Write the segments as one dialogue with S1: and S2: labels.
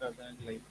S1: rather than like.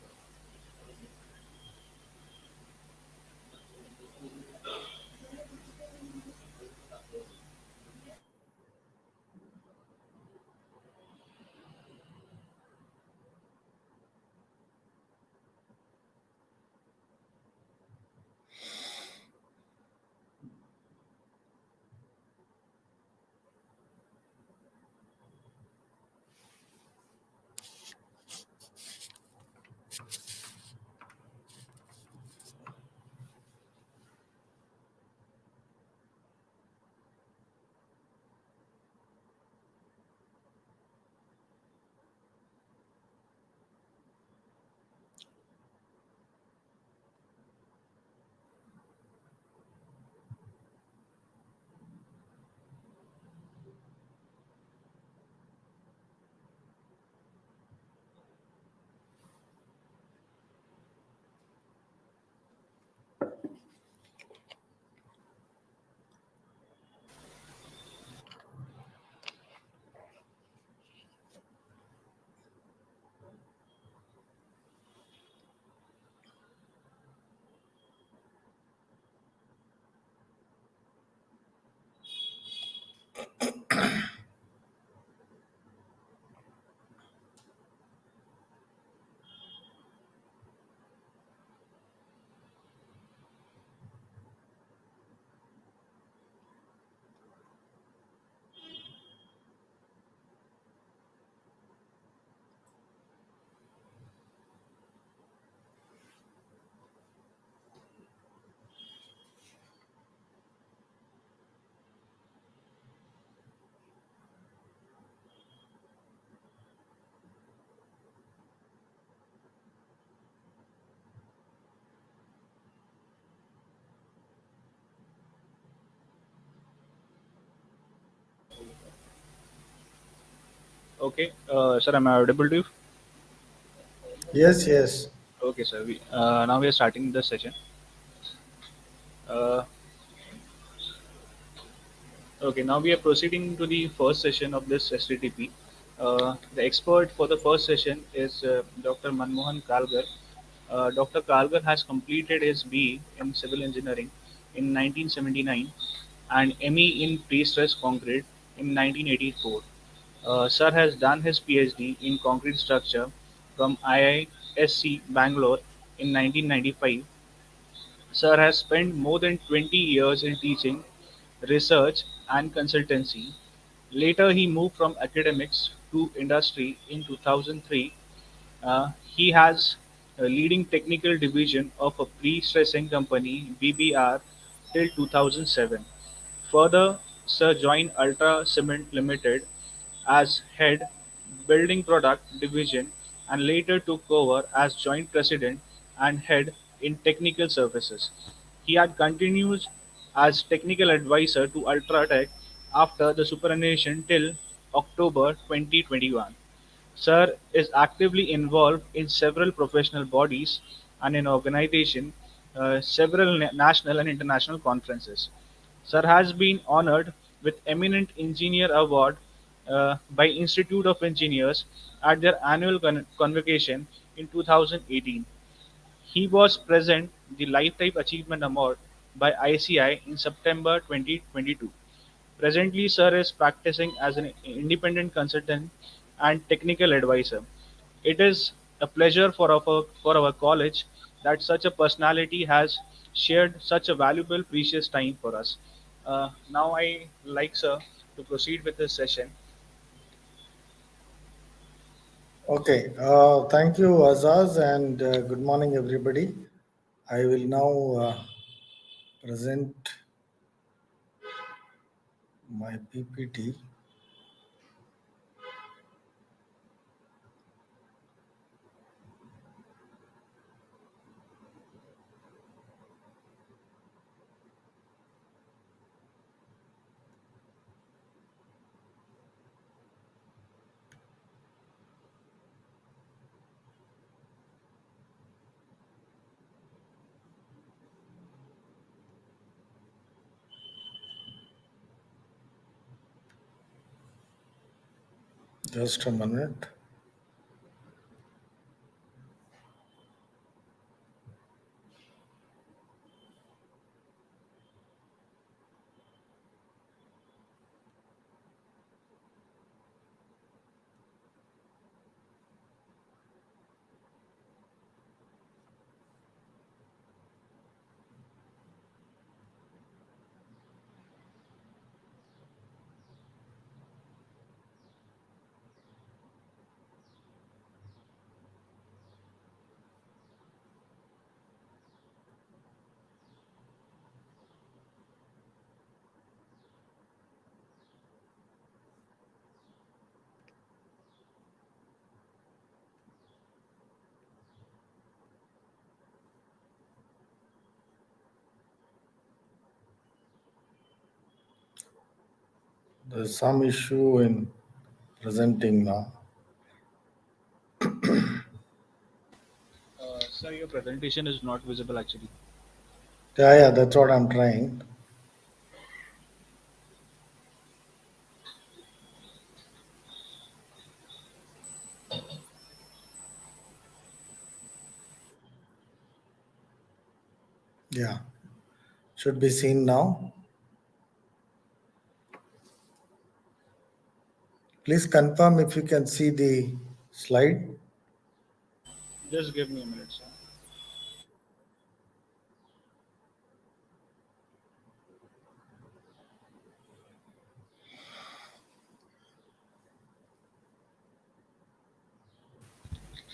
S1: Okay, sir, am I audible to you?
S2: Yes, yes.
S1: Okay, sir. Now we are starting the session. Uh, okay, now we are proceeding to the first session of this STTP. The expert for the first session is Dr. Manmohan Kalgar. Dr. Kalgar has completed his BE in civil engineering in 1979 and ME in pre-stressed concrete in 1984. Sir has done his PhD in concrete structure from IISc Bangalore in 1995. Sir has spent more than 20 years in teaching, research, and consultancy. Later, he moved from academics to industry in 2003. He has a leading technical division of a pre-stressing company, BBR, till 2007. Further, Sir joined Ultra Cement Limited as head building product division and later took over as joint president and head in technical services. He had continued as technical advisor to Ultratech after the superannuation till October 2021. Sir is actively involved in several professional bodies and in organization several national and international conferences. Sir has been honored with Eminent Engineer Award by Institute of Engineers at their annual convocation in 2018. He was present the Lifetime Achievement Award by ICI in September 2022. Presently, Sir is practicing as an independent consultant and technical advisor. It is a pleasure for our college that such a personality has shared such a valuable, precious time for us. Now, I like Sir to proceed with this session.
S2: Okay. Thank you, Azaz, and good morning, everybody. I will now present my PPT. Just a minute. There's some issue in presenting now.
S1: Sir, your presentation is not visible actually.
S2: Yeah, that's what I'm trying. Yeah, should be seen now. Please confirm if you can see the slide.
S1: Just give me a minute, sir.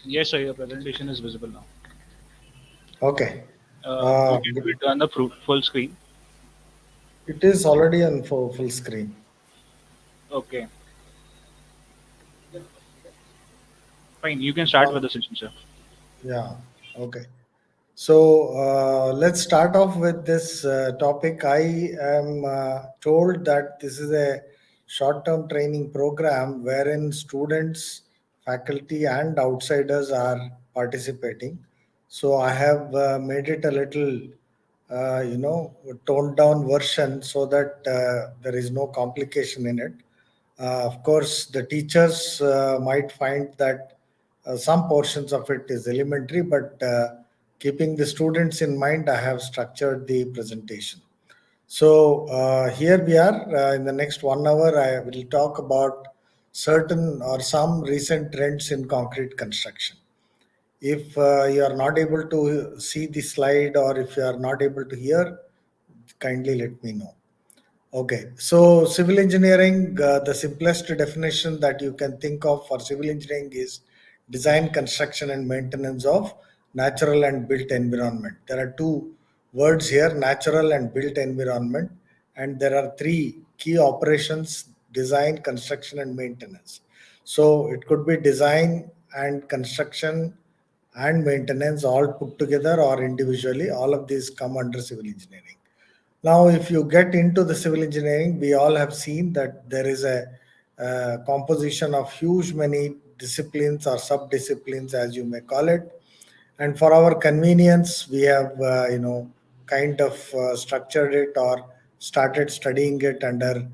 S1: Yes, sir, your presentation is visible now.
S2: Okay.
S1: You can do
S2: Good.
S1: it on the full screen.
S2: It is already on full screen.
S1: Okay, fine. You can start with the session, sir.
S2: Yeah. Okay. So let's start off with this topic. I am told that this is a short term training program wherein students, faculty, and outsiders are participating. So I have made it a little, toned down version so that there is no complication in it. Of course, the teachers might find that some portions of it is elementary, but keeping the students in mind, I have structured the presentation. So here we are. In the next 1 hour, I will talk about certain or some recent trends in concrete construction. If you are not able to see the slide or if you are not able to hear, kindly let me know. Okay, so civil engineering, the simplest definition that you can think of for civil engineering is design, construction, and maintenance of natural and built environment. There are two words here, natural and built environment, and there are three key operations: design, construction, and maintenance. So it could be design and construction and maintenance all put together or individually. All of these come under civil engineering. Now, if you get into the civil engineering, we all have seen that there is a composition of huge many disciplines or sub-disciplines, as you may call it. And for our convenience, we have, kind of structured it or started studying it under,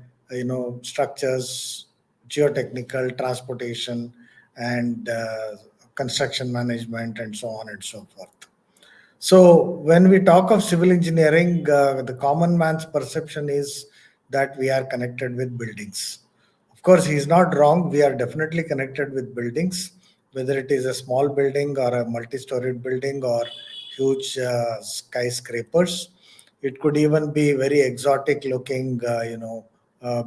S2: structures, geotechnical, transportation, and construction management, and so on and so forth. So, when we talk of civil engineering, the common man's perception is that we are connected with buildings. Of course, he is not wrong. We are definitely connected with buildings, whether it is a small building or a multi storied building or huge skyscrapers. It could even be very exotic looking,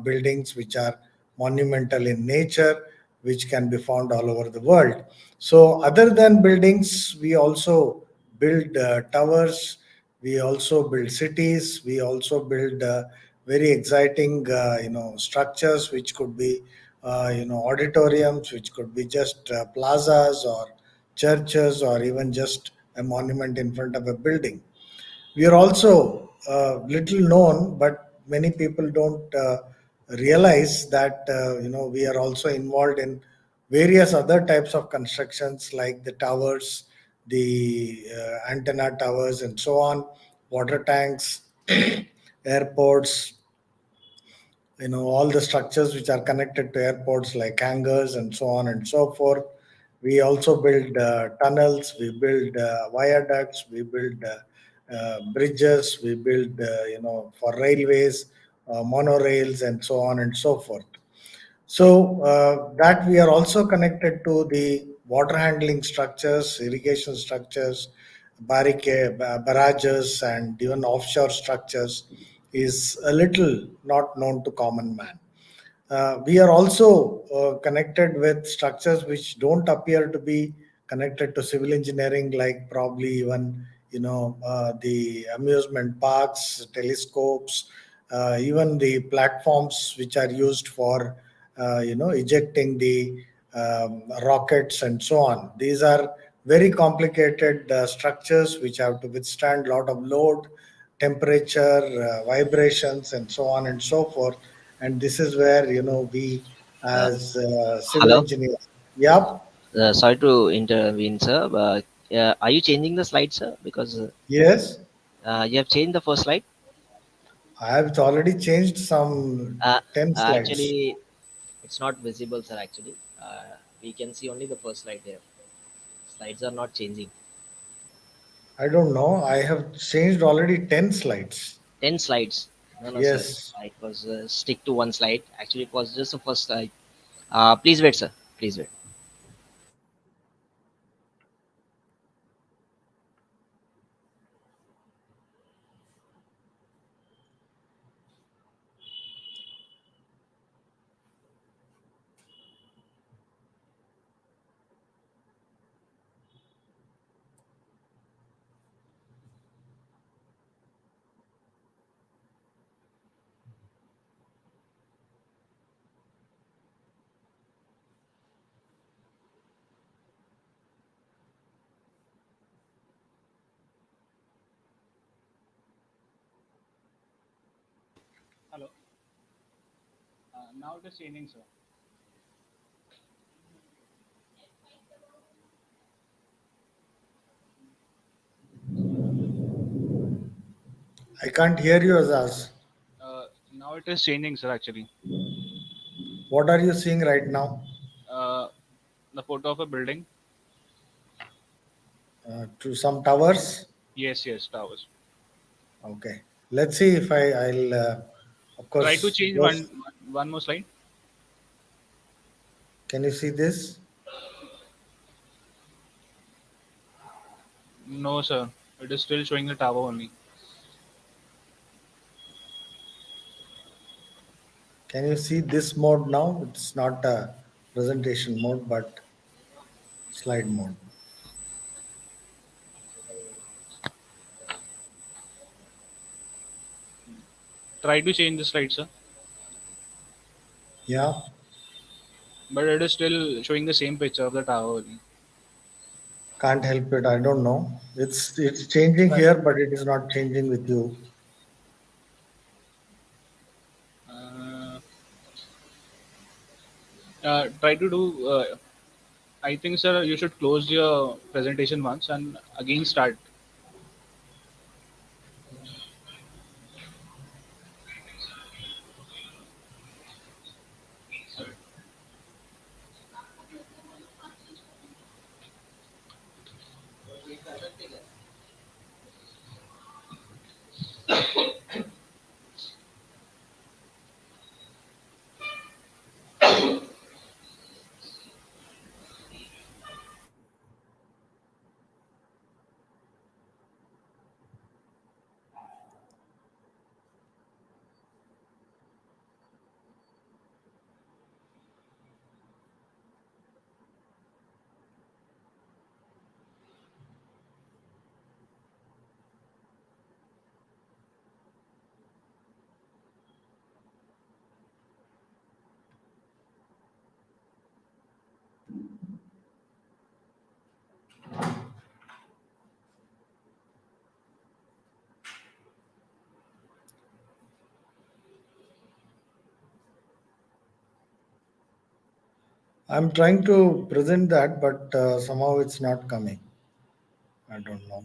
S2: buildings which are monumental in nature, which can be found all over the world. So, other than buildings, we also build towers, we also build cities, we also build very exciting, structures which could be, auditoriums, which could be just plazas or churches or even just a monument in front of a building. We are also little known, but many people don't realize that we are also involved in various other types of constructions like the towers, the antenna towers, and so on, water tanks, airports, all the structures which are connected to airports like hangars and so on and so forth. We also build tunnels, we build viaducts, we build bridges, we build for railways, monorails, and so on and so forth. So that we are also connected to the water handling structures, irrigation structures, barrages, and even offshore structures is a little not known to common man. We are also connected with structures which don't appear to be connected to civil engineering, like probably even the amusement parks, telescopes, even the platforms which are used for ejecting the rockets and so on. These are very complicated structures which have to withstand a lot of load, temperature, vibrations, and so on and so forth. and this is where we
S3: Uh,
S2: as civil
S3: Hello.
S2: engineers. Yep.
S3: Sorry to intervene, sir. But are you changing the slide, sir? Because
S2: Yes,
S3: you have changed the first slide.
S2: I have already changed some
S3: Uh,
S2: 10 slides.
S3: Actually, it's not visible, sir. Actually, we can see only the first slide there. Slides are not changing.
S2: I don't know. I have changed already 10 slides.
S3: 10 slides. No, no, sir.
S2: Yes,
S3: It was stick to one slide. Actually, it was just the first slide. Please wait, sir. Please wait.
S1: Hello. Now it is changing, sir.
S2: I can't hear you, Azaz.
S1: Now it is changing, sir. Actually,
S2: What are you seeing right now?
S1: uh, the photo of a building.
S2: To some towers.
S1: Yes, yes, towers.
S2: Okay. Let's see if I'll, of
S1: Try to
S2: course,
S1: change
S2: close.
S1: one more slide.
S2: Can you see this?
S1: No, sir. It is still showing the tower only.
S2: Can you see this mode now? It's not a presentation mode, but slide mode.
S1: Try to change the slide, sir.
S2: Yeah,
S1: But it is still showing the same picture of the tower only.
S2: can't help it. I don't know. It's changing
S1: Try,
S2: here, but it is not changing with you.
S1: uh, try to do. I think, sir, you should close your presentation once and again start.
S2: I'm trying to present that, but somehow it's not coming. I don't know.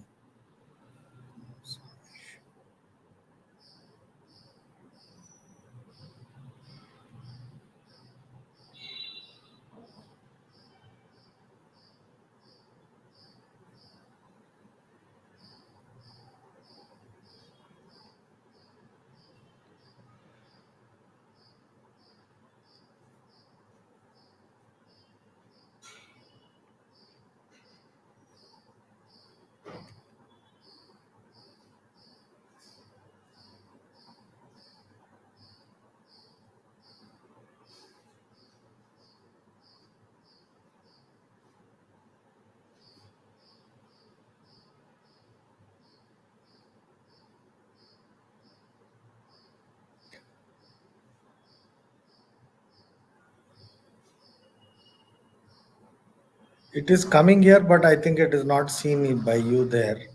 S2: It is coming here, but I think it is not seen by you there.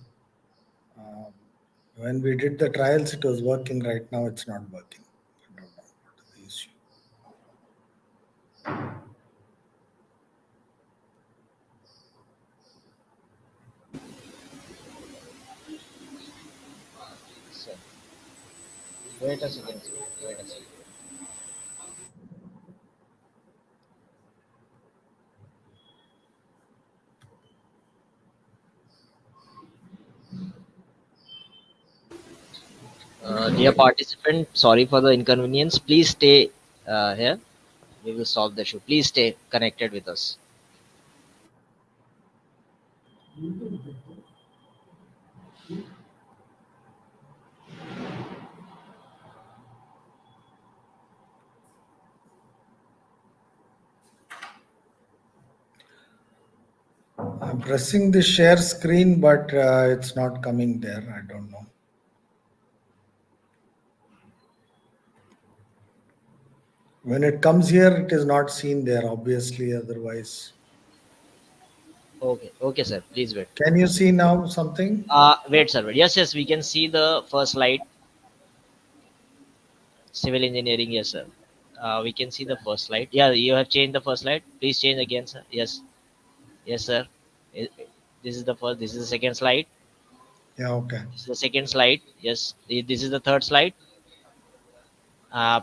S2: When we did the trials, it was working. Right now, it's not working. I don't know what is the issue.
S3: Wait a second. Wait a second. Dear participant, sorry for the inconvenience. Please stay here. We will solve the issue. Please stay connected with us.
S2: I'm pressing the share screen, but it's not coming there. I don't know. When it comes here, it is not seen there, obviously, otherwise.
S3: Okay, okay, sir. Please wait.
S2: Can you see now something?
S3: Wait, sir. Wait. Yes, yes. We can see the first slide. Civil engineering. Yes, sir. We can see the first slide. Yeah, you have changed the first slide. Please change again, sir. Yes, yes, sir. I- This is the first. This is the second slide.
S2: Yeah, okay.
S3: This is the second slide. Yes. This is the third slide.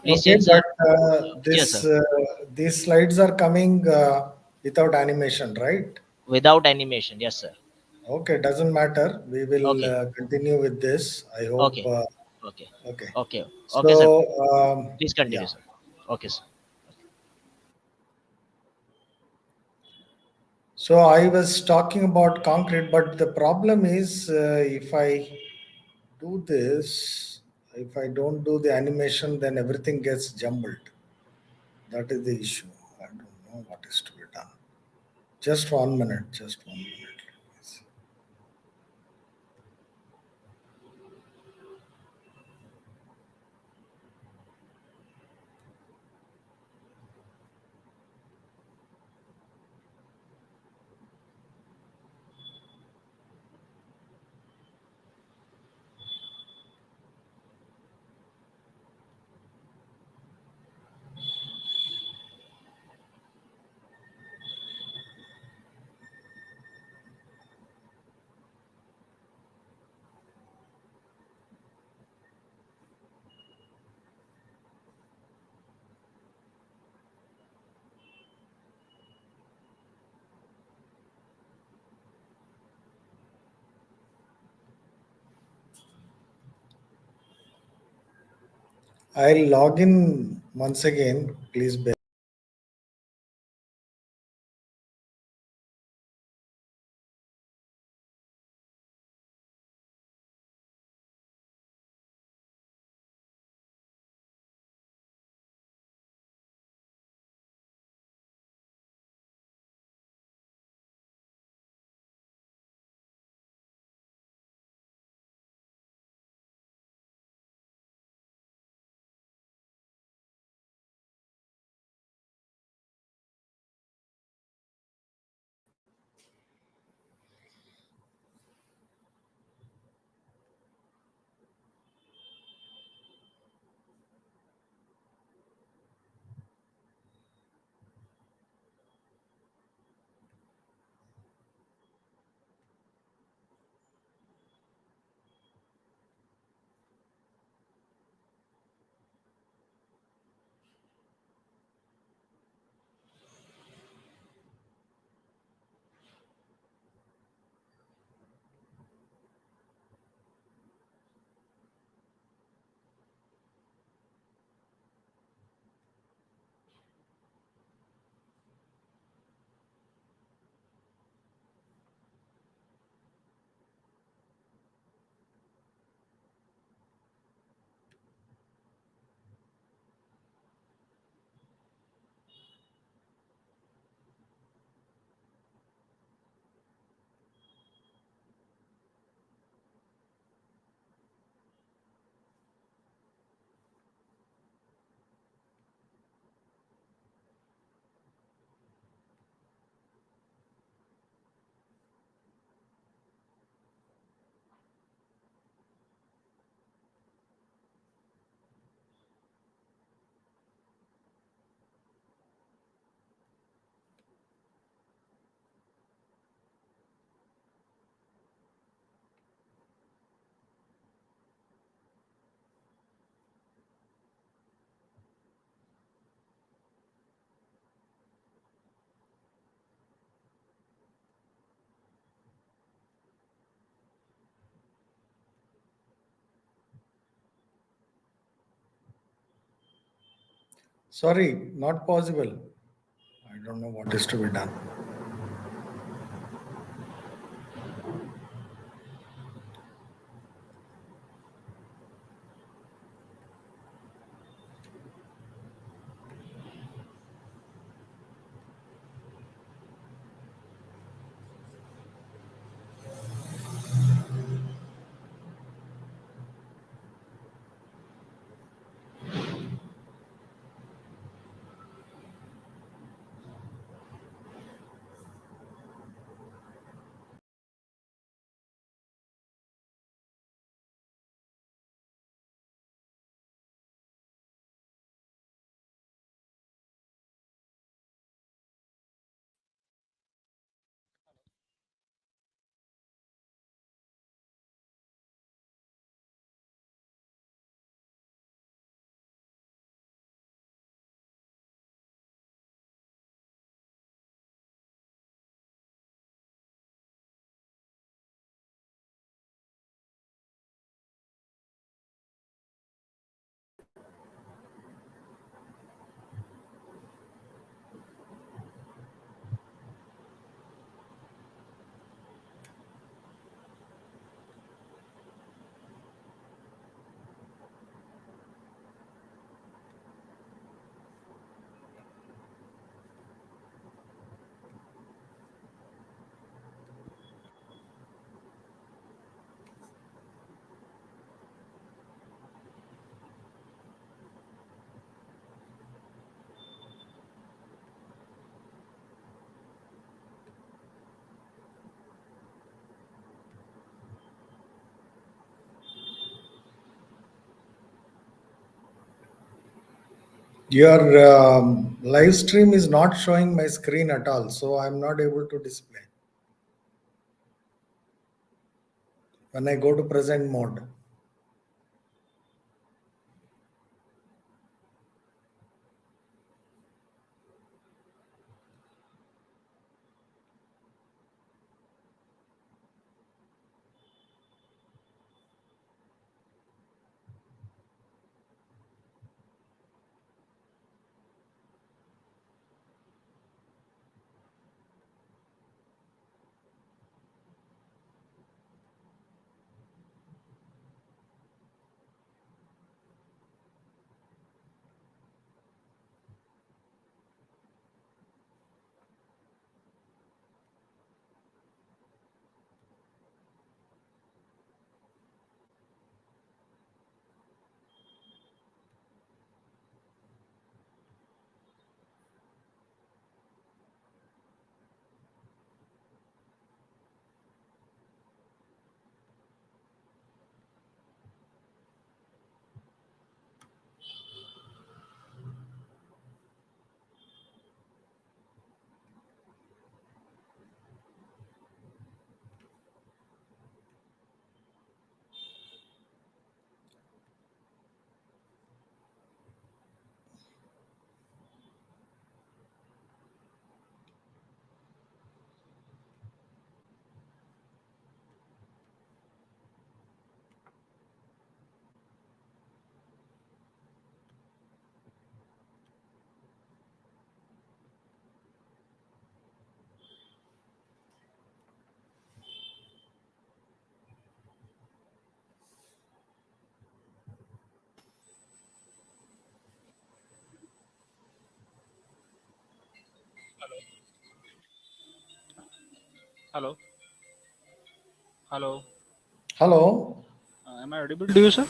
S3: Please
S2: Okay,
S3: change the.
S2: but
S3: Yes, sir.
S2: these slides are coming without animation, right?
S3: Without animation. Yes, sir.
S2: Okay, doesn't matter. We will
S3: Okay.
S2: continue with this. I hope.
S3: Okay. Okay.
S2: Okay.
S3: Okay. Okay, sir.
S2: So,
S3: Please continue,
S2: yeah.
S3: sir. Okay, sir.
S2: So I was talking about concrete, but the problem is if I do this, if I don't do the animation, then everything gets jumbled. That is the issue. I don't know what is to be done. Just 1 minute. Just 1 minute. Let me see. I'll log in once again. Please bear. Sorry, not possible. I don't know what is to be done. Your live stream is not showing my screen at all, so I'm not able to display when I go to present mode.
S1: Hello. Hello.
S2: Hello,
S1: Am I audible to you, sir?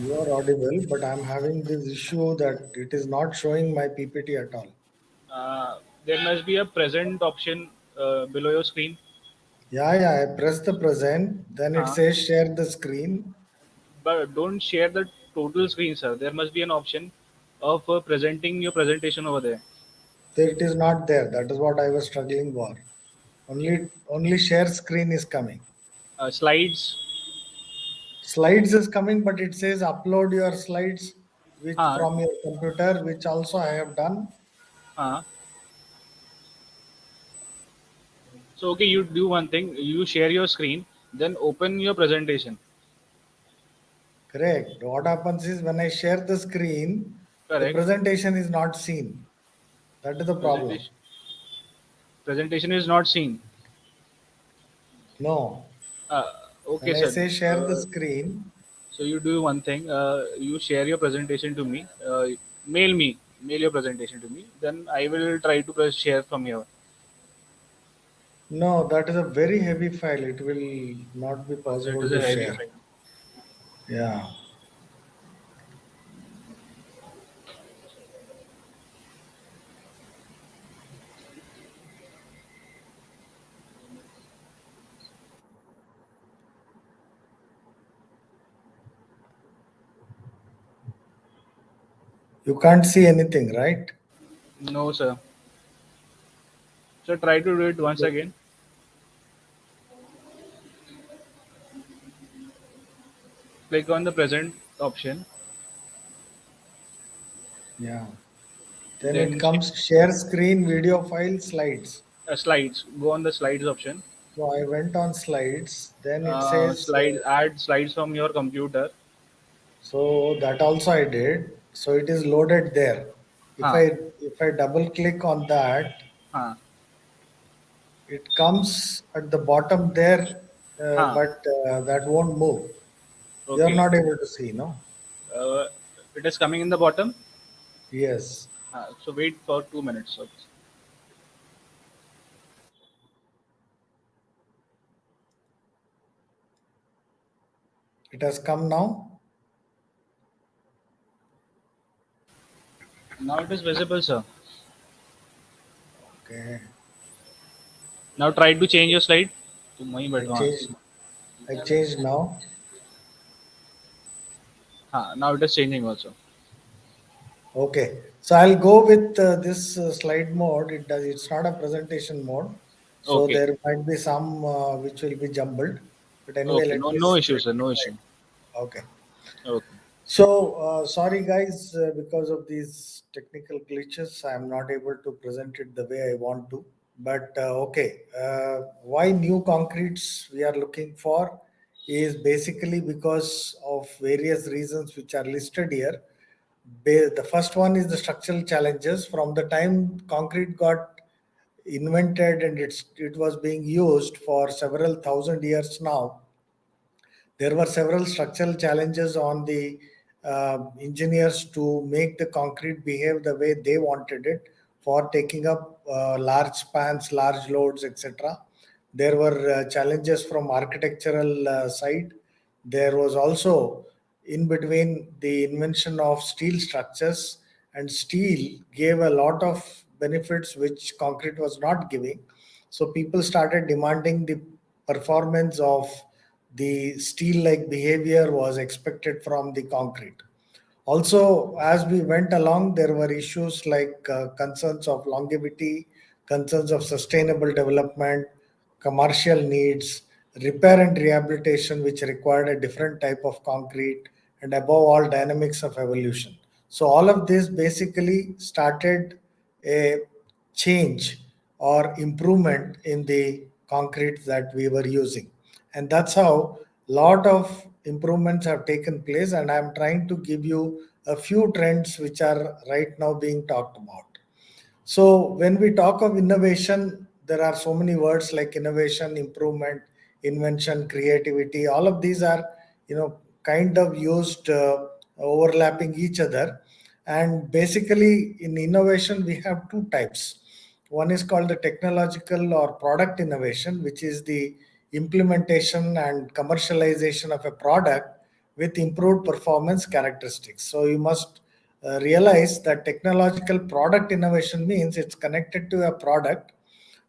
S2: you are audible, but I'm having this issue that it is not showing my PPT at all.
S1: There must be a present option below your screen.
S2: Yeah, yeah, I press the present, then it
S1: Uh,
S2: says share the screen.
S1: but don't share the total screen, sir. There must be an option of presenting your presentation over there.
S2: There it is not there. That is what I was struggling for. Only share screen is coming.
S1: Slides.
S2: Slides is coming, but it says upload your slides which
S1: Uh,
S2: from your computer, which also I have done.
S1: uh. So okay, you do one thing. You share your screen, then open your presentation.
S2: Correct. What happens is when I share the screen, The
S1: Correct.
S2: presentation is not seen. That is the problem.
S1: Presentation presentation is not seen.
S2: No.
S1: Uh,
S2: When
S1: okay,
S2: I
S1: sir.
S2: say share the screen,
S1: So you do one thing. You share your presentation to me. Mail your presentation to me. Then I will try to press share from here.
S2: no, that is a very heavy file. It will not be
S1: It
S2: possible
S1: is a
S2: to
S1: heavy
S2: share.
S1: file.
S2: Yeah. You can't see anything, right?
S1: No, sir. So try to do it once again. Click on the present option.
S2: Yeah. Then it
S1: Then
S2: comes share screen, video file, slides.
S1: slides. Go on the slides option.
S2: So I went on slides. Then it says,
S1: Slides. Add slides from your computer.
S2: so that also I did. So it is loaded there. If
S1: Huh.
S2: I if I double click on that,
S1: Huh.
S2: it comes at the bottom there,
S1: Huh.
S2: but that won't move. You are
S1: Okay.
S2: not able to see, no?
S1: Uh, it is coming in the bottom.
S2: Yes,
S1: So wait for 2 minutes. Okay.
S2: it has come now.
S1: Now it is visible, sir.
S2: Okay,
S1: Now try to change your slide to my
S2: I
S1: advance.
S2: changed. I changed now.
S1: Now it is changing also.
S2: Okay, so I'll go with this slide mode. It does. It's not a presentation mode, so
S1: Okay.
S2: there might be some which will be jumbled. But anyway,
S1: Okay.
S2: let
S1: No,
S2: me
S1: no issue,
S2: let
S1: sir.
S2: me
S1: No
S2: try.
S1: issue.
S2: Okay.
S1: Okay.
S2: So, sorry guys, because of these technical glitches, I'm not able to present it the way I want to. But okay, why new concretes we are looking for is basically because of various reasons which are listed here. The first one is the structural challenges. From the time concrete got invented and it was being used for several thousand years now, there were several structural challenges on the engineers to make the concrete behave the way they wanted it for taking up large spans, large loads, etc. There were challenges from architectural side. There was also in between the invention of steel structures, and steel gave a lot of benefits which concrete was not giving. So people started demanding the performance of the steel like behavior was expected from the concrete. Also, as we went along, there were issues like concerns of longevity, concerns of sustainable development, commercial needs, repair and rehabilitation, which required a different type of concrete, and above all, dynamics of evolution. So, all of this basically started a change or improvement in the concrete that we were using. And that's how lot of improvements have taken place, and I'm trying to give you a few trends which are right now being talked about. So when we talk of innovation, there are so many words like innovation, improvement, invention, creativity. All of these are, kind of used overlapping each other. And basically, in innovation, we have two types. One is called the technological or product innovation, which is the implementation and commercialization of a product with improved performance characteristics. So you must realize that technological product innovation means it's connected to a product.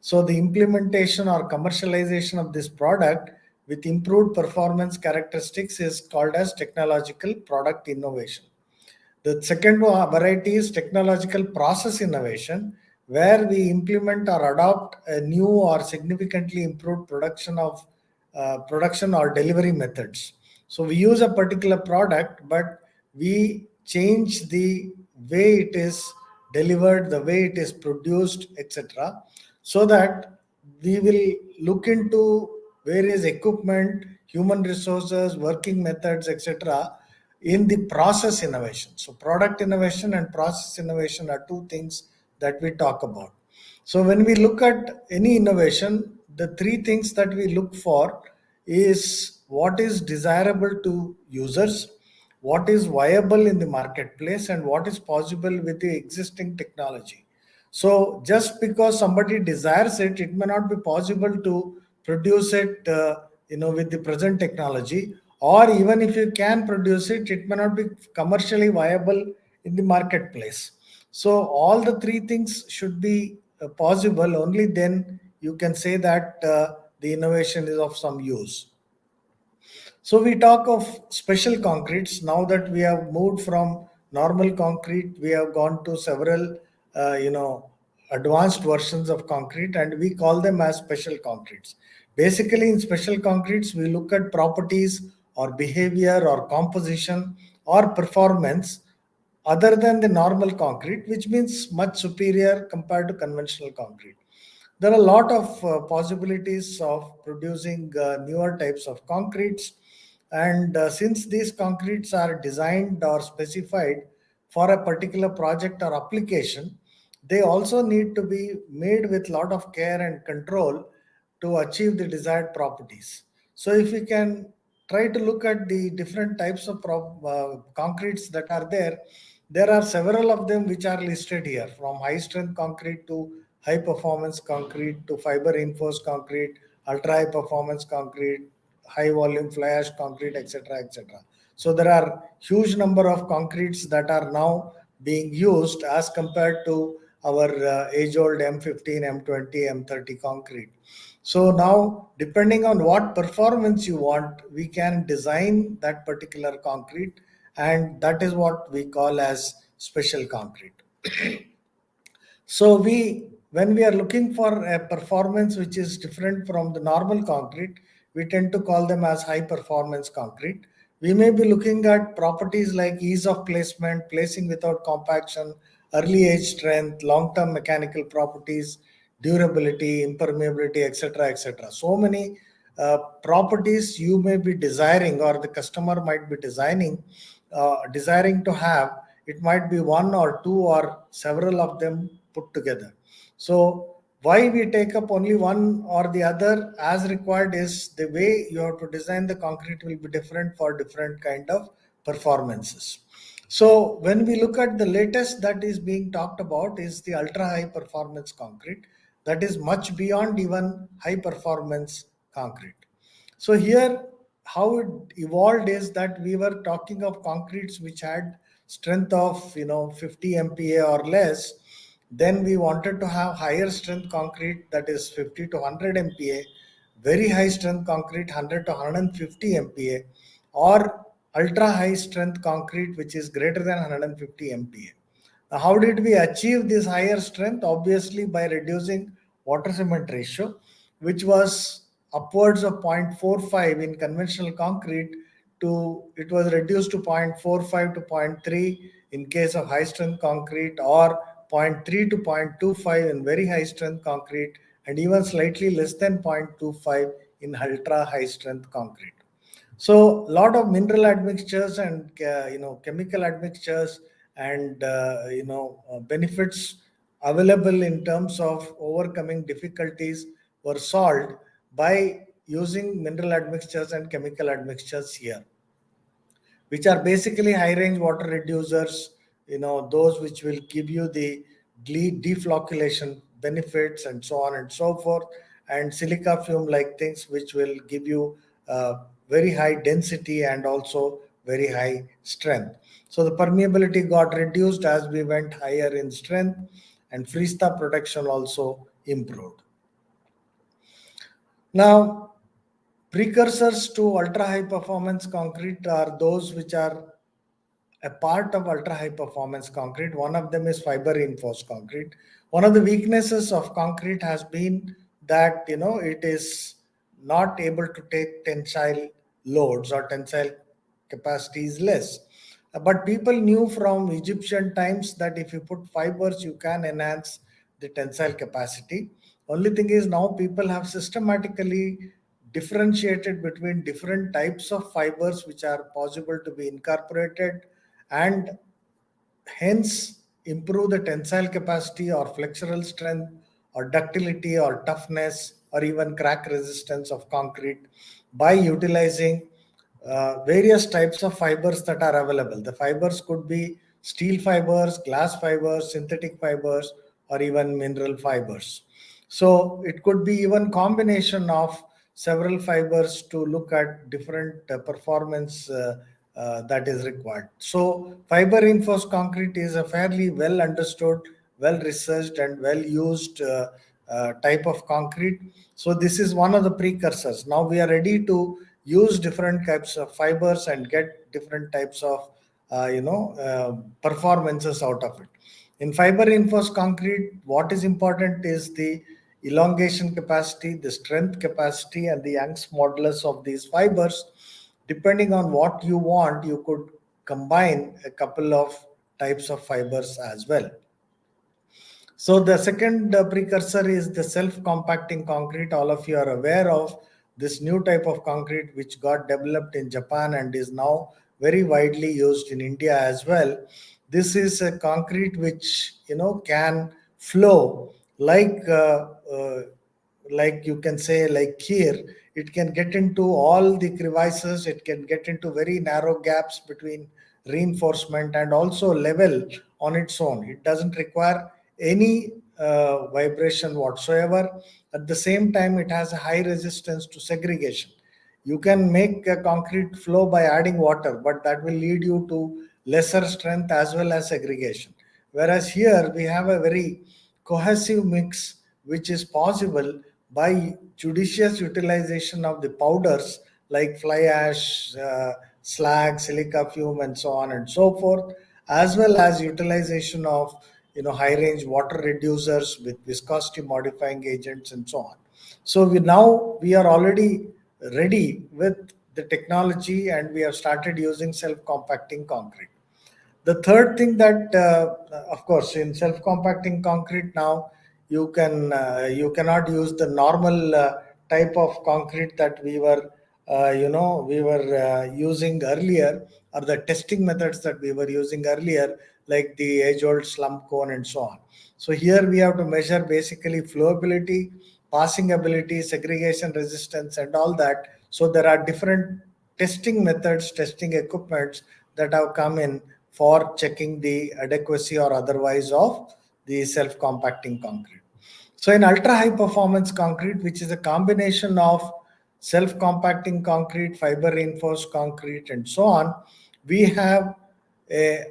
S2: So the implementation or commercialization of this product with improved performance characteristics is called as technological product innovation. The second variety is technological process innovation, where we implement or adopt a new or significantly improved production or delivery methods. So we use a particular product, but we change the way it is delivered, the way it is produced, etc., so that we will look into various equipment, human resources, working methods, etc., in the process innovation. So, product innovation and process innovation are two things that we talk about. So, when we look at any innovation, the three things that we look for is what is desirable to users, what is viable in the marketplace, and what is possible with the existing technology. So just because somebody desires it, it may not be possible to produce it, with the present technology. Or even if you can produce it, it may not be commercially viable in the marketplace. So all the three things should be possible. Only then you can say that the innovation is of some use. So we talk of special concretes. Now that we have moved from normal concrete, we have gone to several, advanced versions of concrete, and we call them as special concretes. Basically, in special concretes, we look at properties or behavior or composition or performance other than the normal concrete, which means much superior compared to conventional concrete. There are a lot of possibilities of producing newer types of concretes, and since these concretes are designed or specified for a particular project or application, they also need to be made with a lot of care and control to achieve the desired properties. So, if we can try to look at the different types of concretes that are there, there are several of them which are listed here, from high strength concrete to high performance concrete to fiber reinforced concrete, ultra high performance concrete, high volume fly ash concrete, etc., etc. So there are huge number of concretes that are now being used as compared to our age old M15, M20, M30 concrete. So now, depending on what performance you want, we can design that particular concrete, and that is what we call as special concrete. So when we are looking for a performance which is different from the normal concrete, we tend to call them as high performance concrete. We may be looking at properties like ease of placement, placing without compaction, early age strength, long-term mechanical properties, durability, impermeability, etc., etc. So many properties you may be desiring, or the customer might be desiring to have. It might be one or two or several of them put together. So why we take up only one or the other as required is the way you have to design the concrete will be different for different kind of performances. So when we look at the latest that is being talked about is the ultra high performance concrete, that is much beyond even high performance concrete. So here, how it evolved is that we were talking of concretes which had strength of 50 MPa or less. Then we wanted to have higher strength concrete, that is 50 to 100 MPa, very high strength concrete 100 to 150 MPa, or ultra high strength concrete which is greater than 150 MPa. Now, how did we achieve this higher strength? Obviously, by reducing water cement ratio, which was upwards of 0.45 in conventional concrete, to it was reduced to 0.45 to zero point 0.3 in case of high strength concrete, or zero point 0.3 to 0.25 in very high strength concrete, and even slightly less than 0.25 in ultra high strength concrete. So, lot of mineral admixtures and chemical admixtures and benefits available in terms of overcoming difficulties were solved by using mineral admixtures and chemical admixtures here, which are basically high range water reducers, those which will give you the deflocculation benefits and so on and so forth, and silica fume like things which will give you very high density and also very high strength. So the permeability got reduced as we went higher in strength, and freestyle protection also improved. Now, precursors to ultra high performance concrete are those which are a part of ultra high performance concrete. One of them is fiber reinforced concrete. One of the weaknesses of concrete has been that it is not able to take tensile loads, or tensile capacity is less. But people knew from Egyptian times that if you put fibers, you can enhance the tensile capacity. Only thing is now people have systematically differentiated between different types of fibers which are possible to be incorporated, and hence improve the tensile capacity or flexural strength or ductility or toughness or even crack resistance of concrete by utilizing various types of fibers that are available. The fibers could be steel fibers, glass fibers, synthetic fibers, or even mineral fibers. So it could be even combination of several fibers to look at different performance that is required. So fiber reinforced concrete is a fairly well understood, well researched, and well used type of concrete. So this is one of the precursors. Now we are ready to use different types of fibers and get different types of performances out of it. In fiber reinforced concrete, what is important is the elongation capacity, the strength capacity, and the Young's modulus of these fibers. Depending on what you want, you could combine a couple of types of fibers as well. So the second precursor is the self-compacting concrete. All of you are aware of this new type of concrete which got developed in Japan and is now very widely used in India as well. This is a concrete which can flow like you can say like here. It can get into all the crevices. It can get into very narrow gaps between reinforcement and also level on its own. It doesn't require any vibration whatsoever. At the same time, it has a high resistance to segregation. You can make a concrete flow by adding water, but that will lead you to lesser strength as well as segregation. Whereas here we have a very cohesive mix which is possible by judicious utilization of the powders like fly ash, slag, silica fume, and so on and so forth, as well as utilization of high range water reducers with viscosity modifying agents and so on. So we are already ready with the technology, and we have started using self compacting concrete. The third thing that, of course, in self-compacting concrete now, you cannot use the normal type of concrete that we were using earlier, or the testing methods that we were using earlier, like the age-old slump cone and so on. So here we have to measure basically flowability, passing ability, segregation resistance, and all that. So there are different testing methods, testing equipments that have come in for checking the adequacy or otherwise of the self-compacting concrete. So in ultra high performance concrete, which is a combination of self-compacting concrete, fiber reinforced concrete, and so on, we have a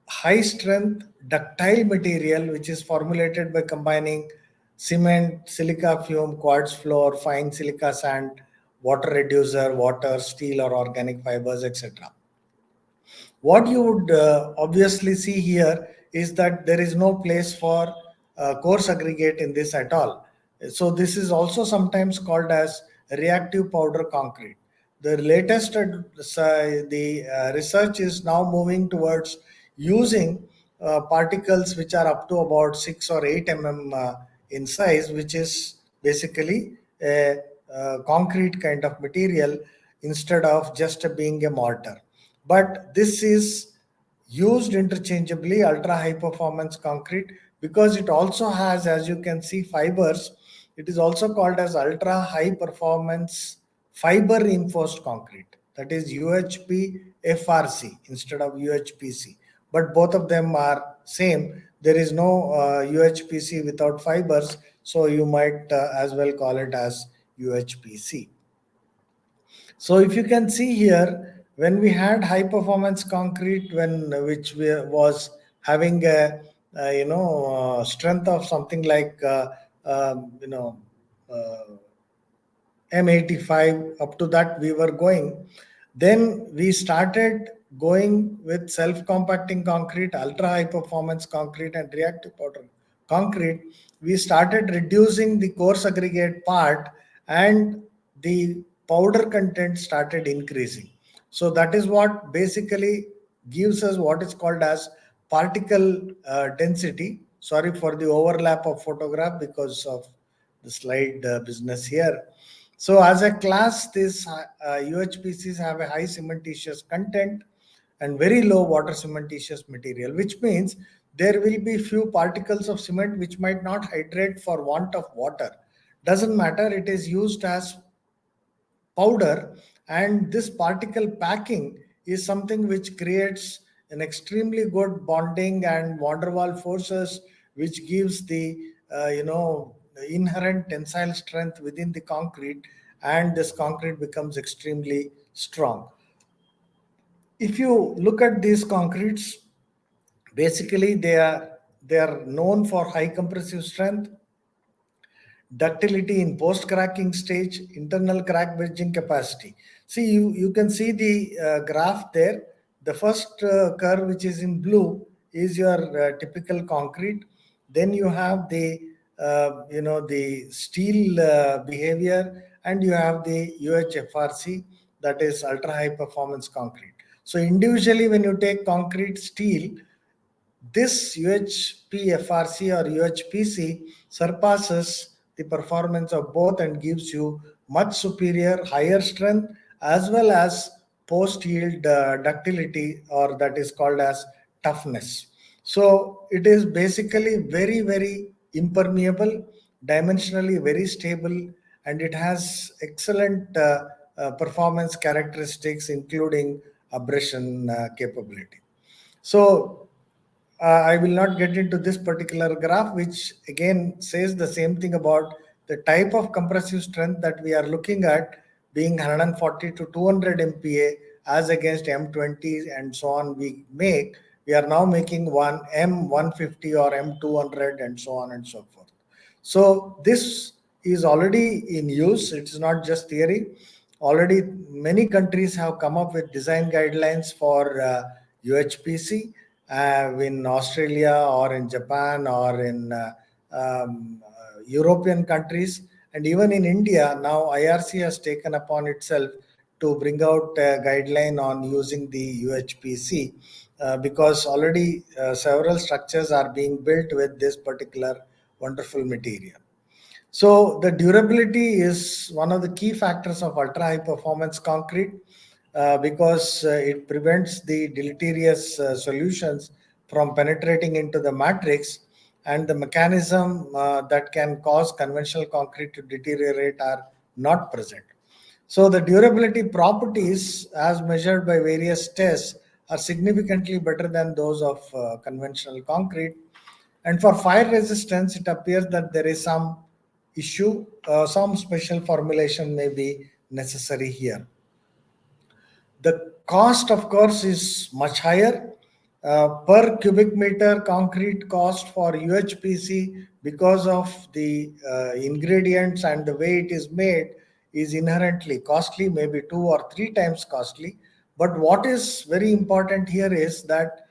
S2: high strength ductile material which is formulated by combining cement, silica fume, quartz floor, fine silica sand, water reducer, water, steel or organic fibers, etc. What you would obviously see here is that there is no place for coarse aggregate in this at all. So this is also sometimes called as reactive powder concrete. The latest research is now moving towards using particles which are up to about 6 or 8 in size, which is basically a concrete kind of material instead of just being a mortar. But this is used interchangeably, ultra high performance concrete, because it also has, as you can see, fibers. It is also called as ultra high performance fiber reinforced concrete, that is UHP FRC instead of UHPC, but both of them are same. There is no UHPC without fibers, so you might as well call it as UHPC. So if you can see here, when we had high performance concrete, was having a strength of something like um, you know uh, M85, up to that we were going. Then we started going with self-compacting concrete, ultra-high performance concrete, and reactive powder concrete. We started reducing the coarse aggregate part, and the powder content started increasing. So that is what basically gives us what is called as particle density. Sorry for the overlap of photograph because of the slide business here. So, as a class, these UHPCs have a high cementitious content and very low water cementitious material, which means there will be few particles of cement which might not hydrate for want of water. Doesn't matter, it is used as powder, and this particle packing is something which creates an extremely good bonding and van der Waal forces, which gives the inherent tensile strength within the concrete, and this concrete becomes extremely strong. If you look at these concretes, basically they are known for high compressive strength, ductility in post cracking stage, internal crack bridging capacity. See, you can see the graph there. The first curve, which is in blue, is your typical concrete. Then you have the steel behavior, and you have the UHFRC, that is ultra high performance concrete. So individually, when you take concrete, steel, this UHPFRC or UHPC surpasses the performance of both and gives you much superior, higher strength as well as post yield ductility, or that is called as toughness. So it is basically very, very impermeable, dimensionally very stable, and it has excellent performance characteristics, including abrasion capability. So I will not get into this particular graph, which again says the same thing about the type of compressive strength that we are looking at, being 140 to 200 MPa as against M20 and so on. We are now making one M150 or M200 and so on and so forth. So this is already in use. It's not just theory. Already many countries have come up with design guidelines for UHPC in Australia or in Japan or in European countries, and even in India. Now IRC has taken upon itself to bring out a guideline on using the UHPC, because already several structures are being built with this particular wonderful material. So the durability is one of the key factors of ultra high performance concrete, because it prevents the deleterious solutions from penetrating into the matrix, and the mechanism that can cause conventional concrete to deteriorate are not present. So the durability properties, as measured by various tests, are significantly better than those of conventional concrete. And for fire resistance, it appears that there is some issue. Some special formulation may be necessary here. The cost, of course, is much higher. Per cubic meter concrete cost for UHPC, because of the ingredients and the way it is made, is inherently costly, maybe two or three times costly. But what is very important here is that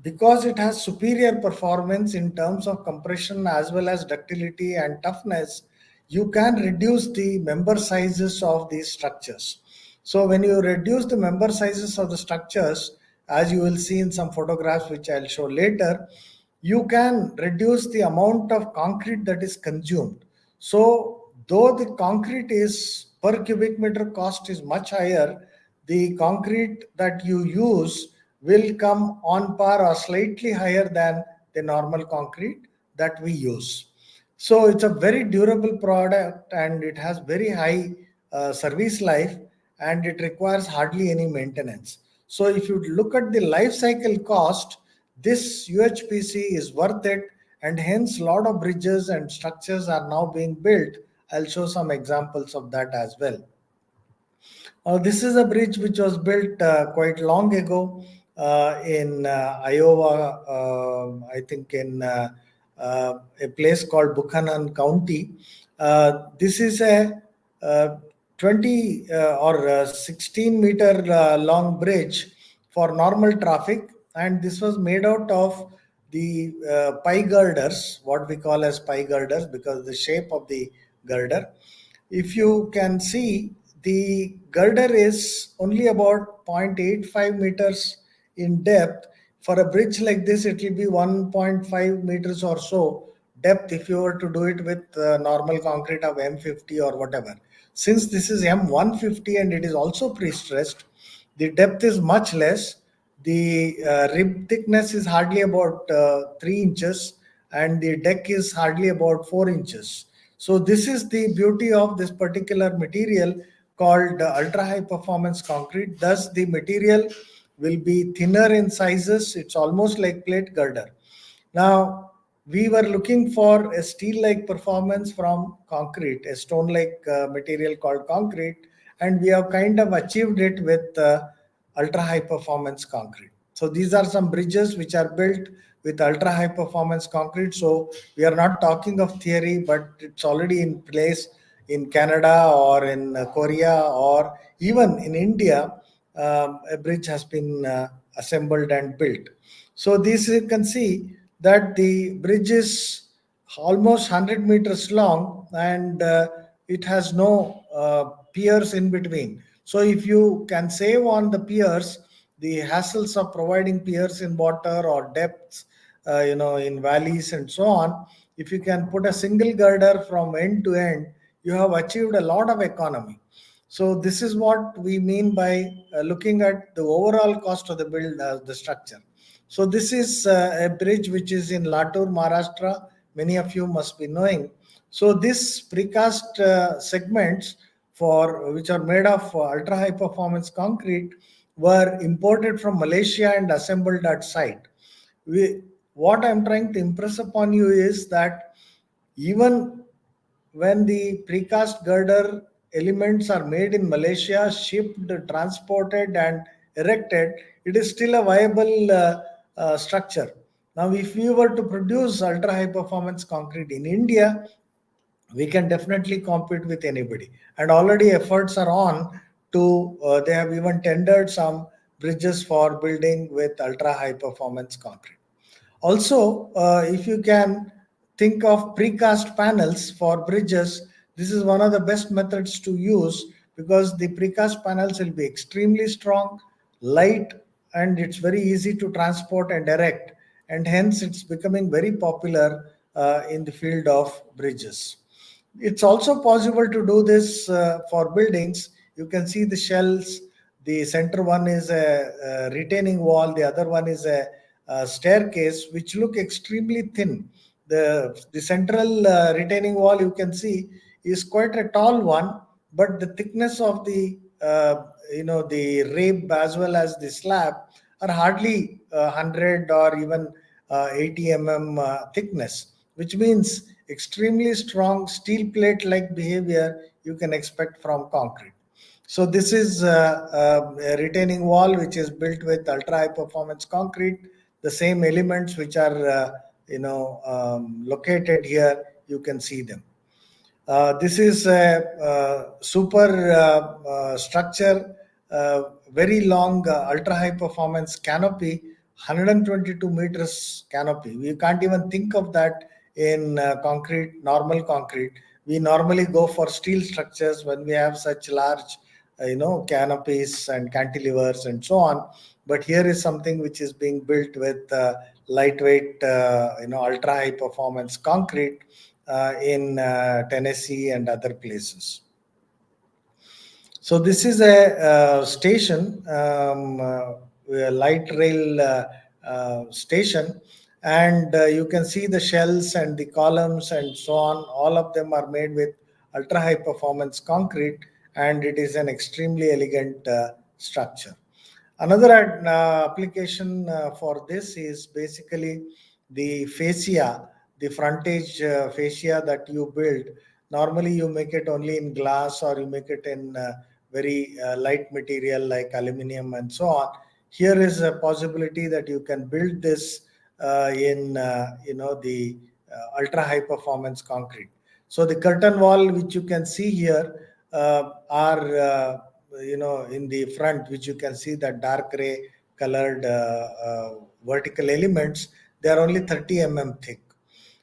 S2: because it has superior performance in terms of compression as well as ductility and toughness, you can reduce the member sizes of these structures. So when you reduce the member sizes of the structures, as you will see in some photographs which I'll show later, you can reduce the amount of concrete that is consumed. So though the concrete is per cubic meter cost is much higher, the concrete that you use will come on par or slightly higher than the normal concrete that we use. So it's a very durable product, and it has very high service life, and it requires hardly any maintenance. So if you look at the life cycle cost, this UHPC is worth it, and hence a lot of bridges and structures are now being built. I'll show some examples of that as well. This is a bridge which was built quite long ago in Iowa, I think in a place called Buchanan County. This is a 20 or 16-meter long bridge for normal traffic, and this was made out of the pie girders, what we call as pie girders, because the shape of the girder. If you can see, the girder is only about 0.85 meters in depth. For a bridge like this, it will be 1.5 meters or so. depth if you were to do it with normal concrete of M50 or whatever. Since this is M150 and it is also pre-stressed, the depth is much less. The rib thickness is hardly about 3 inches, and the deck is hardly about 4 inches. So this is the beauty of this particular material called ultra high performance concrete. Thus the material will be thinner in sizes. It's almost like plate girder. Now, we were looking for a steel like performance from concrete, a stone like material called concrete, and we have kind of achieved it with ultra high performance concrete. So, these are some bridges which are built with ultra high performance concrete. So, we are not talking of theory, but it's already in place in Canada or in Korea or even in India. A bridge has been assembled and built. So this you can see that the bridge is almost 100 meters long, and it has no piers in between. So if you can save on the piers, the hassles of providing piers in water or depths, in valleys and so on, if you can put a single girder from end to end, you have achieved a lot of economy. So this is what we mean by looking at the overall cost of the build, the structure. So this is a bridge which is in Latur, Maharashtra. Many of you must be knowing. So this precast segments for which are made of ultra high performance concrete were imported from Malaysia and assembled at site. What I'm trying to impress upon you is that even when the precast girder elements are made in Malaysia, shipped, transported, and erected, it is still a viable structure. Now, if we were to produce ultra high performance concrete in India, we can definitely compete with anybody. And already efforts are on to, they have even tendered some bridges for building with ultra high performance concrete. Also, if you can think of precast panels for bridges, this is one of the best methods to use because the precast panels will be extremely strong, light, and it's very easy to transport and erect. And hence, it's becoming very popular in the field of bridges. It's also possible to do this for buildings. You can see the shells. The center one is a retaining wall, the other one is a staircase, which look extremely thin. The central retaining wall you can see is quite a tall one, but the thickness of the rib as well as the slab are hardly 100 or even 80 thickness, which means extremely strong steel plate like behavior you can expect from concrete. So this is a retaining wall which is built with ultra high performance concrete. The same elements which are located here, you can see them. This is a super structure, very long ultra high performance canopy, 122 meters canopy. We can't even think of that in concrete, normal concrete. We normally go for steel structures when we have such large, canopies and cantilevers and so on. But here is something which is being built with lightweight, ultra high performance concrete in Tennessee and other places. So this is a station, a light rail station, and you can see the shells and the columns and so on. All of them are made with ultra high performance concrete, and it is an extremely elegant structure. Another application for this is basically the fascia, the frontage fascia that you build. Normally, you make it only in glass or you make it in very light material like aluminum and so on. Here is a possibility that you can build this in the ultra high performance concrete. So the curtain wall which you can see here are in the front, which you can see that dark gray colored vertical elements. They are only 30 thick.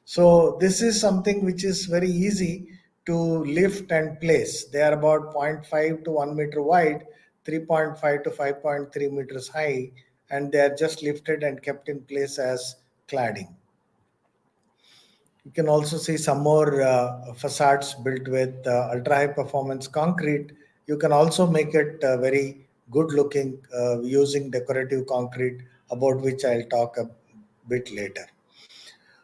S2: So this is something which is very easy to lift and place. They are about zero point 0.5 to 1 meter wide, 3.5 to 5.3 meters high, and they are just lifted and kept in place as cladding. You can also see some more facades built with ultra high performance concrete. You can also make it very good looking using decorative concrete, about which I'll talk a bit later.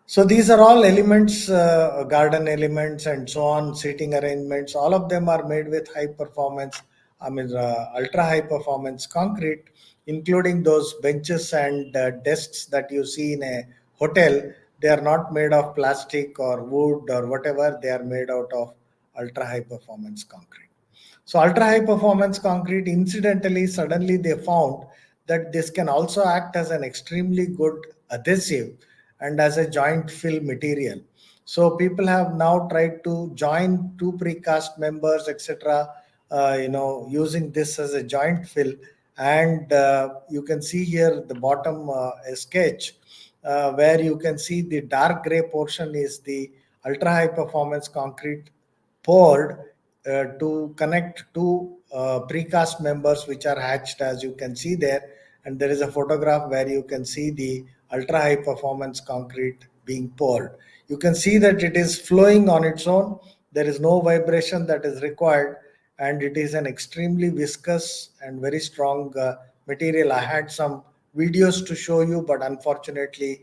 S2: So these are all elements, garden elements and so on, seating arrangements. All of them are made with high performance, ultra high performance concrete, including those benches and desks that you see in a hotel. They are not made of plastic or wood or whatever. They are made out of ultra high performance concrete. So ultra high performance concrete, incidentally, suddenly they found that this can also act as an extremely good adhesive and as a joint fill material. So people have now tried to join two precast members, etc. Using this as a joint fill, and you can see here the bottom a sketch where you can see the dark gray portion is the ultra high performance concrete poured to connect two precast members which are hatched, as you can see there. And there is a photograph where you can see the ultra high performance concrete being poured. You can see that it is flowing on its own. There is no vibration that is required, and it is an extremely viscous and very strong material. I had some videos to show you, but unfortunately,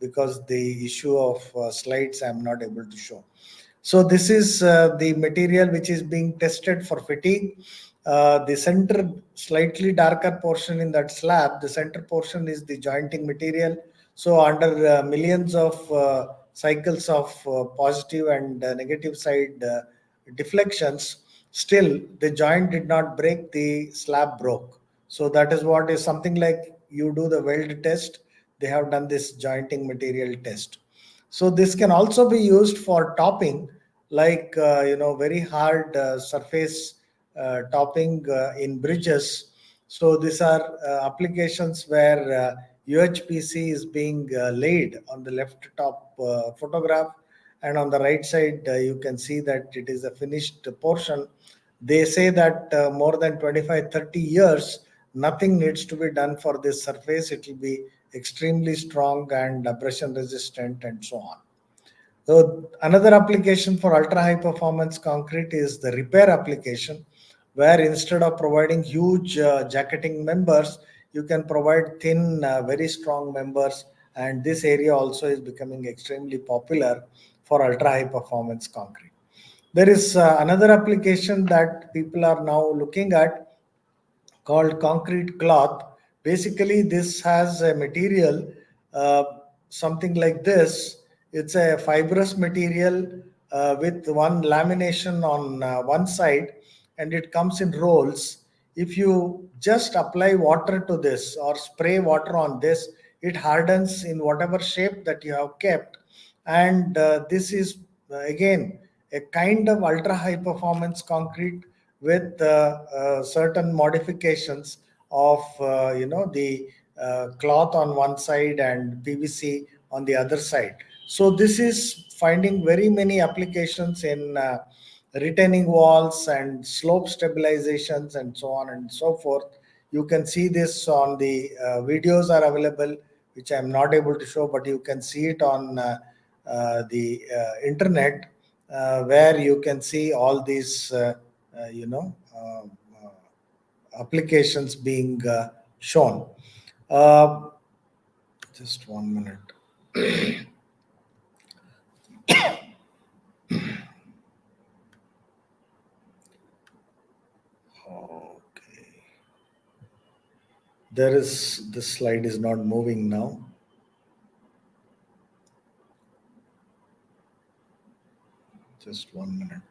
S2: because the issue of slides, I'm not able to show. So this is the material which is being tested for fatigue. The center slightly darker portion in that slab, the center portion is the jointing material. So under millions of cycles of positive and negative side deflections, still the joint did not break, the slab broke. So that is what is something like you do the weld test. They have done this jointing material test. So this can also be used for topping, like very hard surface topping in bridges. So these are applications where UHPC is being laid on the left top photograph, and on the right side you can see that it is a finished portion. They say that more than 25-30 years, nothing needs to be done for this surface. It will be extremely strong and abrasion resistant and so on. So another application for ultra high performance concrete is the repair application, where instead of providing huge jacketing members, you can provide thin, very strong members. And this area also is becoming extremely popular for ultra high performance concrete. There is another application that people are now looking at, called concrete cloth. Basically, this has a material, uh, something like this. It's a fibrous material with one lamination on one side, and it comes in rolls. If you just apply water to this or spray water on this, it hardens in whatever shape that you have kept. And this is again a kind of ultra high performance concrete with certain modifications of the cloth on one side and PVC on the other side. So this is finding very many applications in retaining walls and slope stabilizations and so on and so forth. You can see this on the videos are available, which I'm not able to show, but you can see it on the internet, where you can see all these uh, you know uh, applications being shown. Uh, just 1 minute. Okay. There is, this slide is not moving now. Just 1 minute.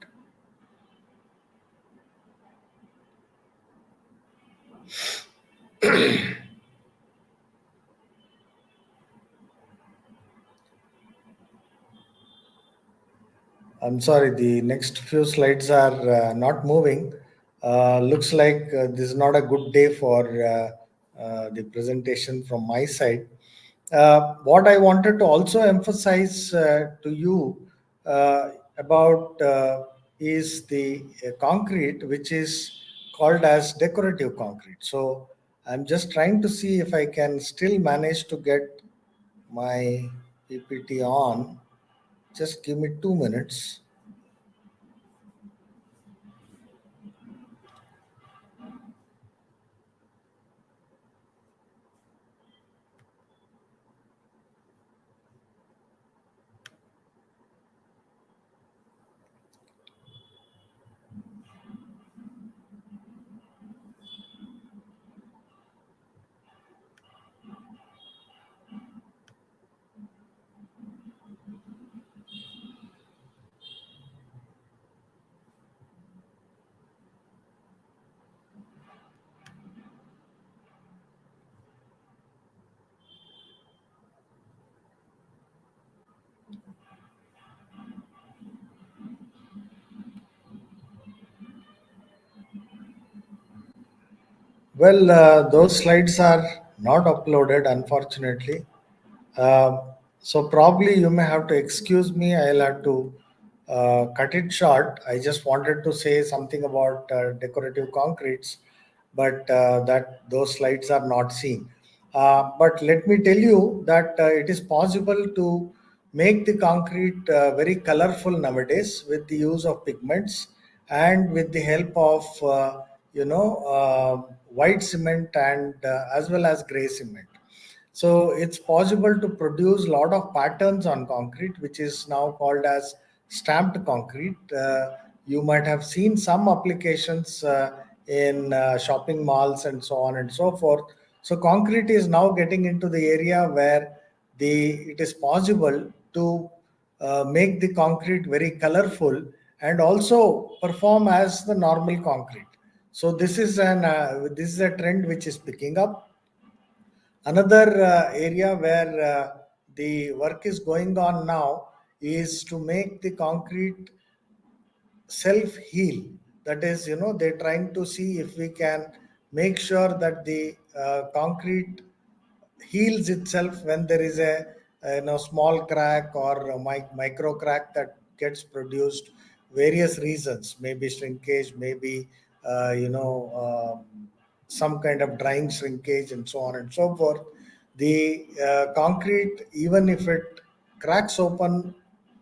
S2: I'm sorry, the next few slides are not moving. Looks like this is not a good day for the presentation from my side. What I wanted to also emphasize to you about is the concrete, which is called as decorative concrete. So I'm just trying to see if I can still manage to get my PPT on. Just give me 2 minutes. Well, those slides are not uploaded, unfortunately. Uh, so probably you may have to excuse me. I'll have to cut it short. I just wanted to say something about decorative concretes, but that those slides are not seen. But let me tell you that it is possible to make the concrete very colorful nowadays with the use of pigments and with the help of white cement and as well as gray cement. So it's possible to produce a lot of patterns on concrete, which is now called as stamped concrete. You might have seen some applications in shopping malls and so on and so forth. So concrete is now getting into the area where the it is possible to make the concrete very colorful and also perform as the normal concrete. So this is a trend which is picking up. Another area where the work is going on now is to make the concrete self heal. That is, they're trying to see if we can make sure that the concrete heals itself when there is a small crack or a micro crack that gets produced. Various reasons, maybe shrinkage, maybe some kind of drying shrinkage and so on and so forth. The concrete, even if it cracks open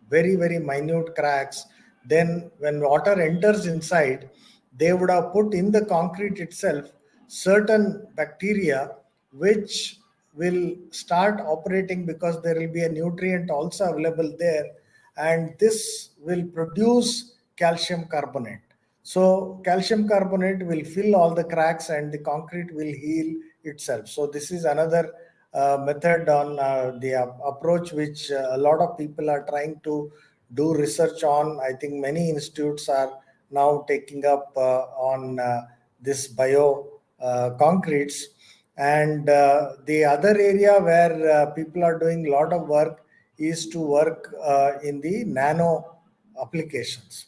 S2: very minute cracks, then when water enters inside, they would have put in the concrete itself certain bacteria which will start operating because there will be a nutrient also available there, and this will produce calcium carbonate. So calcium carbonate will fill all the cracks and the concrete will heal itself. So this is another method on the approach which a lot of people are trying to do research on. I think many institutes are now taking up on this bio concretes. And the other area where people are doing a lot of work is to work in the nano applications.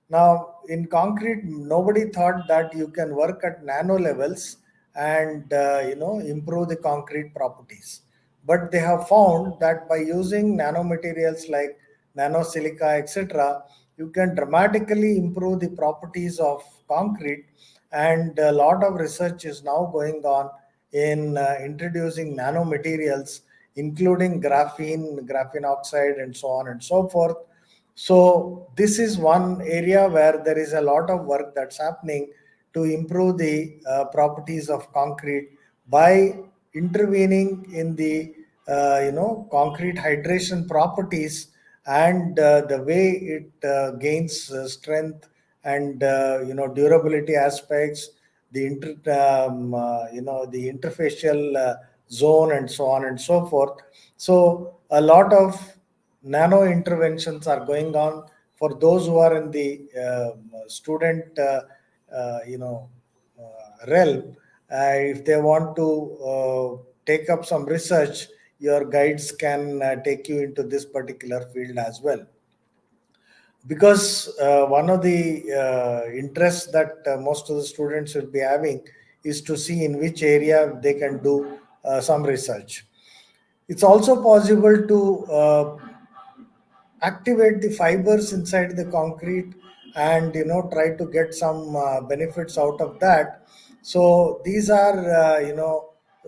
S2: Now, in concrete, nobody thought that you can work at nano levels and improve the concrete properties. But they have found that by using nanomaterials like nanosilica, etc., you can dramatically improve the properties of concrete. And a lot of research is now going on in introducing nanomaterials, including graphene oxide, and so on and so forth. So this is one area where there is a lot of work that's happening to improve the properties of concrete by intervening in the concrete hydration properties and the way it gains strength and durability aspects, the the interfacial zone and so on and so forth. So a lot of nano interventions are going on for those who are in the student realm. If they want to take up some research, your guides can take you into this particular field as well, because one of the interests that most of the students will be having is to see in which area they can do some research. It's also possible to activate the fibers inside the concrete and try to get some benefits out of that. So these are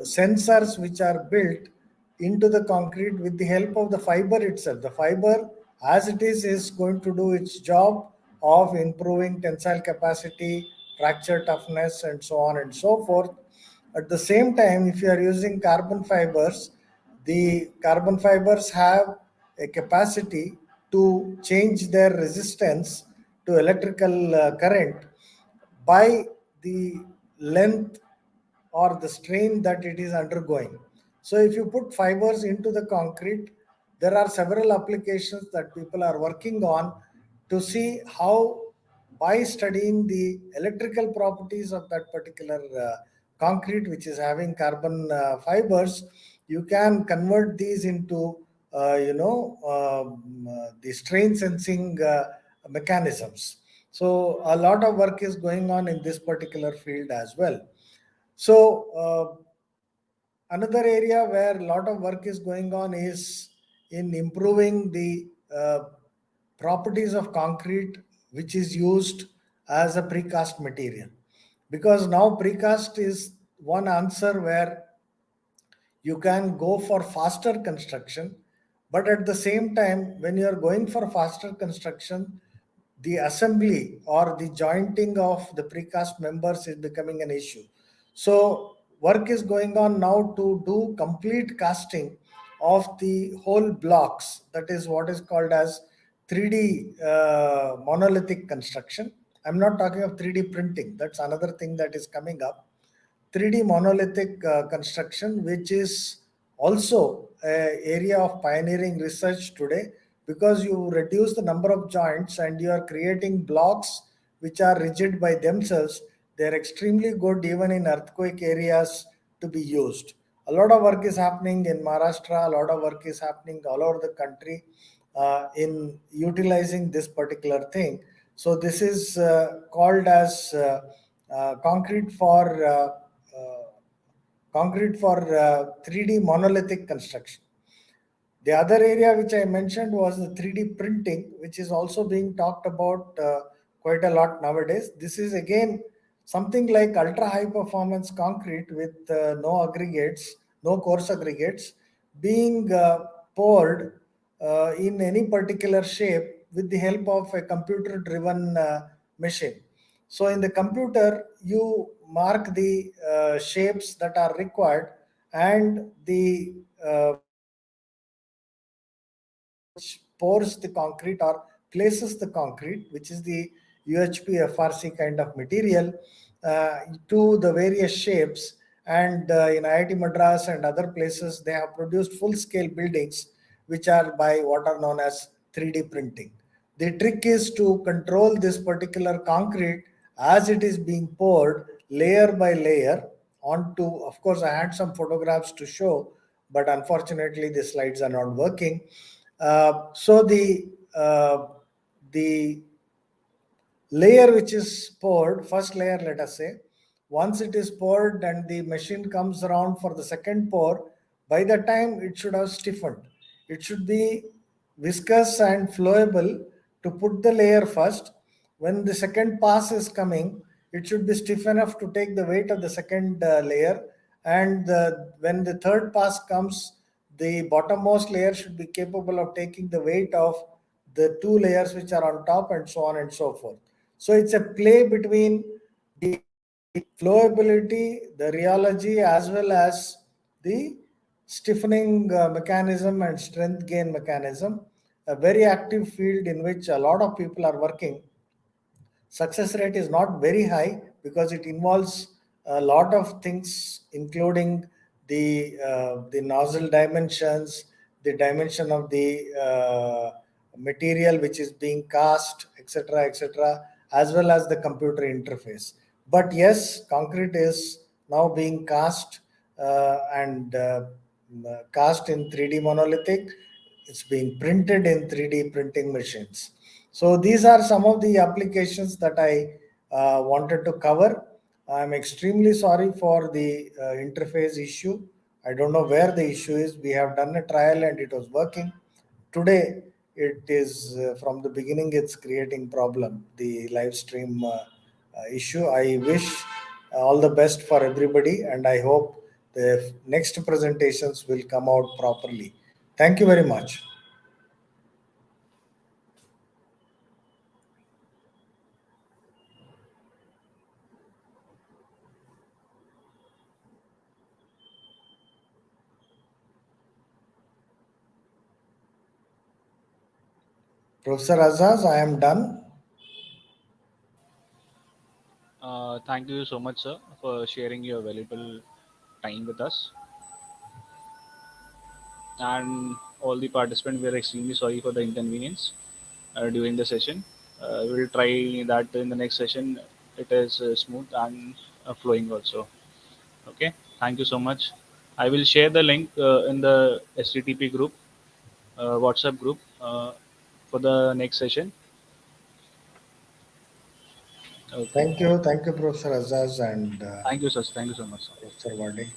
S2: sensors which are built into the concrete with the help of the fiber itself. The fiber as it is going to do its job of improving tensile capacity, fracture toughness, and so on and so forth. At the same time, if you are using carbon fibers, the carbon fibers have a capacity to change their resistance to electrical current by the length or the strain that it is undergoing. So, if you put fibers into the concrete, there are several applications that people are working on to see how, by studying the electrical properties of that particular concrete, which is having carbon fibers, you can convert these into the strain sensing mechanisms. So a lot of work is going on in this particular field as well. So another area where a lot of work is going on is in improving the properties of concrete, which is used as a precast material, because now precast is one answer where you can go for faster construction, but at the same time, when you are going for faster construction, the assembly or the jointing of the precast members is becoming an issue. So work is going on now to do complete casting of the whole blocks. That is what is called as 3D monolithic construction. I'm not talking of 3D printing. That's another thing that is coming up. 3D monolithic construction, which is also an area of pioneering research today, because you reduce the number of joints and you are creating blocks which are rigid by themselves. They are extremely good even in earthquake areas to be used. A lot of work is happening in Maharashtra, a lot of work is happening all over the country in utilizing this particular thing. So, this is called as concrete for concrete for 3D monolithic construction. The other area which I mentioned was the 3D printing, which is also being talked about quite a lot nowadays. This is again something like ultra high performance concrete with no aggregates, no coarse aggregates, being poured in any particular shape with the help of a computer driven machine. So in the computer, you mark the shapes that are required, and the which pours the concrete or places the concrete, which is the UHP FRC kind of material, to the various shapes. And in IIT Madras and other places, they have produced full scale buildings which are by what are known as 3D printing. The trick is to control this particular concrete as it is being poured layer by layer onto. Of course, I had some photographs to show, but unfortunately, the slides are not working. So the layer which is poured, first layer, let us say, once it is poured and the machine comes around for the second pour, by the time it should have stiffened. It should be viscous and flowable to put the layer first. When the second pass is coming, it should be stiff enough to take the weight of the second layer. And when the third pass comes, the bottommost layer should be capable of taking the weight of the two layers which are on top, and so on and so forth. So it's a play between the flowability, the rheology, as well as the stiffening mechanism and strength gain mechanism. A very active field in which a lot of people are working. Success rate is not very high because it involves a lot of things, including the nozzle dimensions, the dimension of the material which is being cast, etc., as well as the computer interface. But yes, concrete is now being cast and cast in 3D monolithic. It's being printed in 3D printing machines. So these are some of the applications that I wanted to cover. I'm extremely sorry for the interface issue. I don't know where the issue is. We have done a trial and it was working. Today, it is from the beginning, it's creating problem, the live stream issue. I wish all the best for everybody, and I hope the next presentations will come out properly. Thank you very much. Professor Azaz, I am done.
S1: Thank you so much, sir, for sharing your valuable time with us. And all the participants, we are extremely sorry for the inconvenience during the session. We'll try that in the next session. It is smooth and flowing also. Okay. Thank you so much. I will share the link in the STTP group, WhatsApp group, for the next session. Okay.
S2: Thank you, Professor Azaz and
S1: Thank you, sir. Thank you so much, sir.
S2: Professor Wade.